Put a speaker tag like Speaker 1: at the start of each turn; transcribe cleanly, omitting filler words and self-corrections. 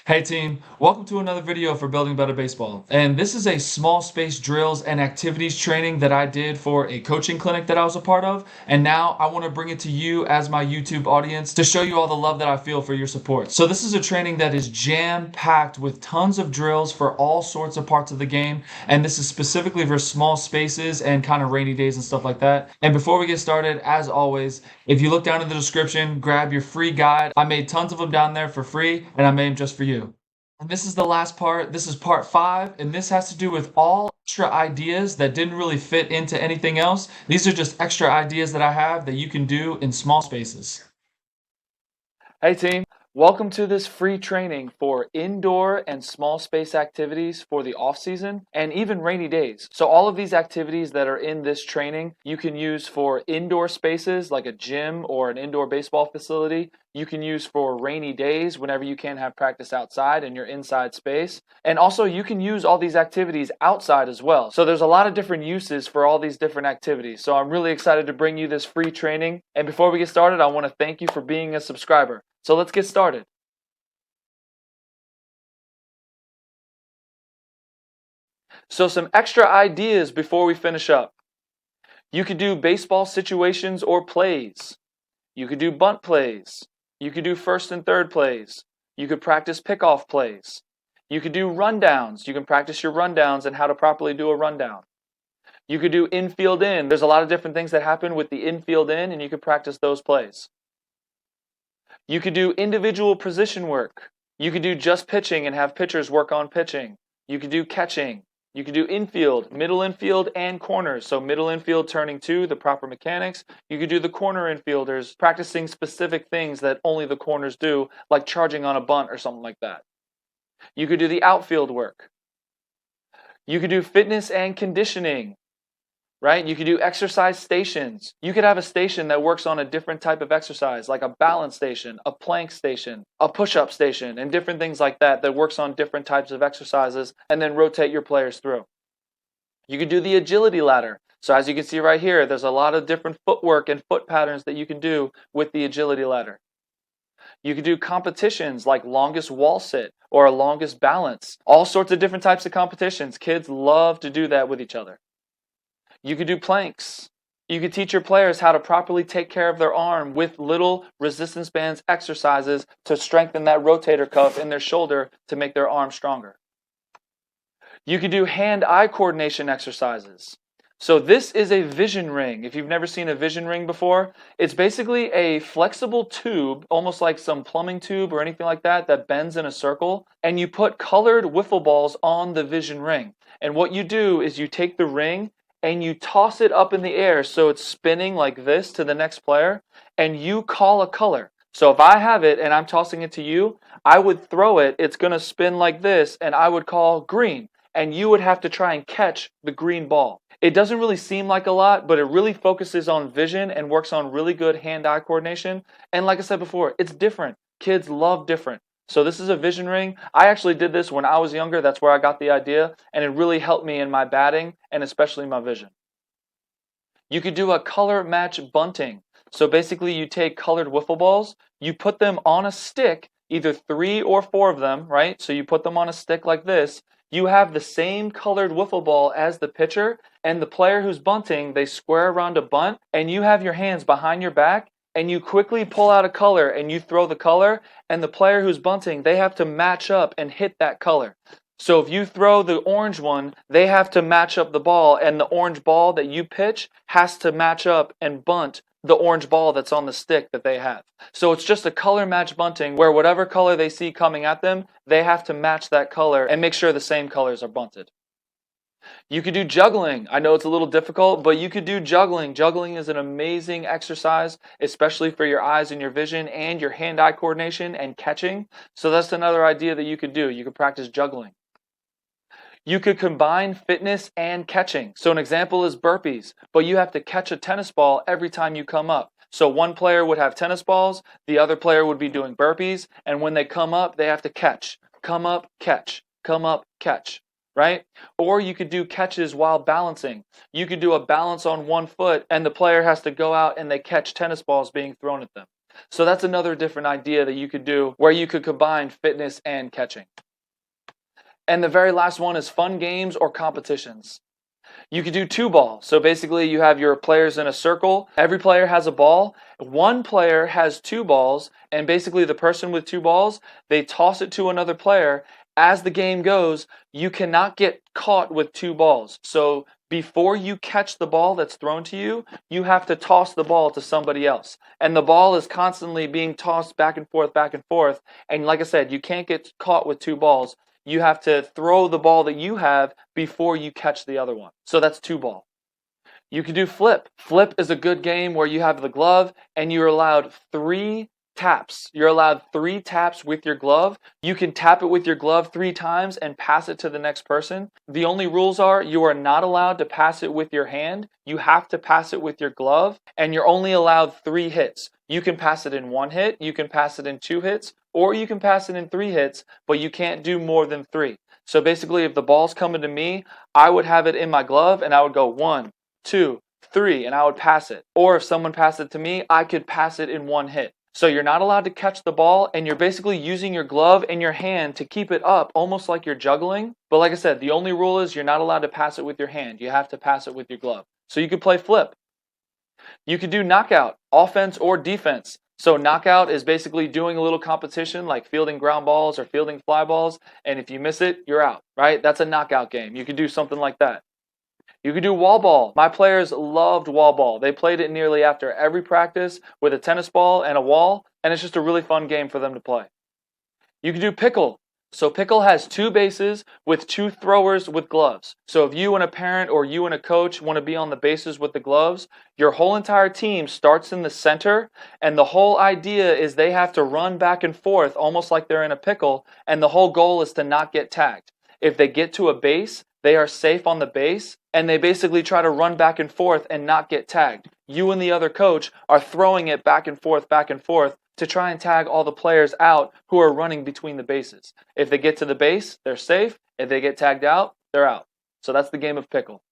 Speaker 1: Hey team, welcome to another video for Building Better Baseball. And this is a small space drills and activities training that I did for a coaching clinic that I was a part of. And now I want to bring it to you as my YouTube audience to show you all the love that I feel for your support. So this is a training that is jam-packed with tons of drills for all sorts of parts of the game. And this is specifically for small spaces and kind of rainy days and stuff like that. And before we get started, as always, if you look down in the description, grab your free guide. I made tons of them down there for free, and I made them just for you. And this is the last part. This is part 5, and this has to do with all extra ideas that didn't really fit into anything else. These are just extra ideas that I have that you can do in small spaces. Hey team, welcome to this free training for indoor and small space activities for the off season and even rainy days. So all of these activities that are in this training, you can use for indoor spaces like a gym or an indoor baseball facility. You can use for rainy days whenever you can't have practice outside in your inside space. And also you can use all these activities outside as well. So there's a lot of different uses for all these different activities. So I'm really excited to bring you this free training. And before we get started, I want to thank you for being a subscriber. So let's get started. So some extra ideas before we finish up. You could do baseball situations or plays. You could do bunt plays. You could do first and third plays. You could practice pickoff plays. You could do rundowns. You can practice your rundowns and how to properly do a rundown. You could do infield in. There's a lot of different things that happen with the infield in, and you could practice those plays. You could do individual position work. You could do just pitching and have pitchers work on pitching. You could do catching. You could do infield, middle infield, and corners. So middle infield turning to the proper mechanics. You could do the corner infielders, practicing specific things that only the corners do, like charging on a bunt or something like that. You could do the outfield work. You could do fitness and conditioning. Right? You could do exercise stations. You could have a station that works on a different type of exercise, like a balance station, a plank station, a push-up station, and different things like that that works on different types of exercises, and then rotate your players through. You could do the agility ladder. So as you can see right here, there's a lot of different footwork and foot patterns that you can do with the agility ladder. You could do competitions like longest wall sit or longest balance. All sorts of different types of competitions. Kids love to do that with each other. You could do planks. You could teach your players how to properly take care of their arm with little resistance bands exercises to strengthen that rotator cuff in their shoulder to make their arm stronger. You could do hand-eye coordination exercises. So this is a vision ring. If you've never seen a vision ring before, it's basically a flexible tube, almost like some plumbing tube or anything like that, that bends in a circle, and you put colored wiffle balls on the vision ring. And what you do is you take the ring and you toss it up in the air so it's spinning like this to the next player, and you call a color. So if I have it and I'm tossing it to you, I would throw it, it's going to spin like this, and I would call green, and you would have to try and catch the green ball. It doesn't really seem like a lot, but it really focuses on vision and works on really good hand-eye coordination. And like I said before, it's different. Kids love different. So this is a vision ring. I actually did this when I was younger. That's where I got the idea, and it really helped me in my batting and especially my vision. You could do a color match bunting. So basically you take colored wiffle balls, you put them on a stick, either 3 or 4 of them, right? So you put them on a stick like this. You have the same colored wiffle ball as the pitcher, and the player who's bunting, they square around a bunt, and you have your hands behind your back, and you quickly pull out a color and you throw the color, and the player who's bunting, they have to match up and hit that color. So if you throw the orange one, they have to match up the ball, and the orange ball that you pitch has to match up and bunt the orange ball that's on the stick that they have. So it's just a color match bunting where whatever color they see coming at them, they have to match that color and make sure the same colors are bunted. You could do juggling. I know it's a little difficult, but you could do juggling. Juggling is an amazing exercise, especially for your eyes and your vision and your hand-eye coordination and catching. So that's another idea that you could do. You could practice juggling. You could combine fitness and catching. So an example is burpees, but you have to catch a tennis ball every time you come up. So one player would have tennis balls, the other player would be doing burpees, and when they come up, they have to catch. Come up, catch. Come up, catch. Right? Or you could do catches while balancing. You could do a balance on one foot, and the player has to go out and they catch tennis balls being thrown at them. So that's another different idea that you could do where you could combine fitness and catching. And the very last one is fun games or competitions. You could do two ball. So basically you have your players in a circle. Every player has a ball. One player has two balls, and basically the person with two balls, they toss it to another player. As the game goes, you cannot get caught with two balls. So before you catch the ball that's thrown to you, you have to toss the ball to somebody else. And the ball is constantly being tossed back and forth, back and forth. And like I said, you can't get caught with two balls. You have to throw the ball that you have before you catch the other one. So that's two ball. You can do flip. Flip is a good game where you have the glove and you're allowed 3 taps. You're allowed 3 taps with your glove. You can tap it with your glove 3 times and pass it to the next person. The only rules are you are not allowed to pass it with your hand. You have to pass it with your glove, and you're only allowed 3 hits. You can pass it in 1 hit, you can pass it in 2 hits, or you can pass it in 3 hits, but you can't do more than 3. So basically, if the ball's coming to me, I would have it in my glove and I would go 1, 2, 3, and I would pass it. Or if someone passed it to me, I could pass it in 1 hit. So you're not allowed to catch the ball, and you're basically using your glove and your hand to keep it up, almost like you're juggling. But like I said, the only rule is you're not allowed to pass it with your hand. You have to pass it with your glove. So you could play flip. You could do knockout, offense or defense. So knockout is basically doing a little competition like fielding ground balls or fielding fly balls, and if you miss it, you're out, right? That's a knockout game. You could do something like that. You could do wall ball. My players loved wall ball. They played it nearly after every practice with a tennis ball and a wall, and it's just a really fun game for them to play. You could do pickle. So pickle has 2 bases with 2 throwers with gloves. So if you and a parent or you and a coach want to be on the bases with the gloves, your whole entire team starts in the center, and the whole idea is they have to run back and forth almost like they're in a pickle, and the whole goal is to not get tagged. If they get to a base, they are safe on the base, and they basically try to run back and forth and not get tagged. You and the other coach are throwing it back and forth to try and tag all the players out who are running between the bases. If they get to the base, they're safe. If they get tagged out, they're out. So that's the game of pickle.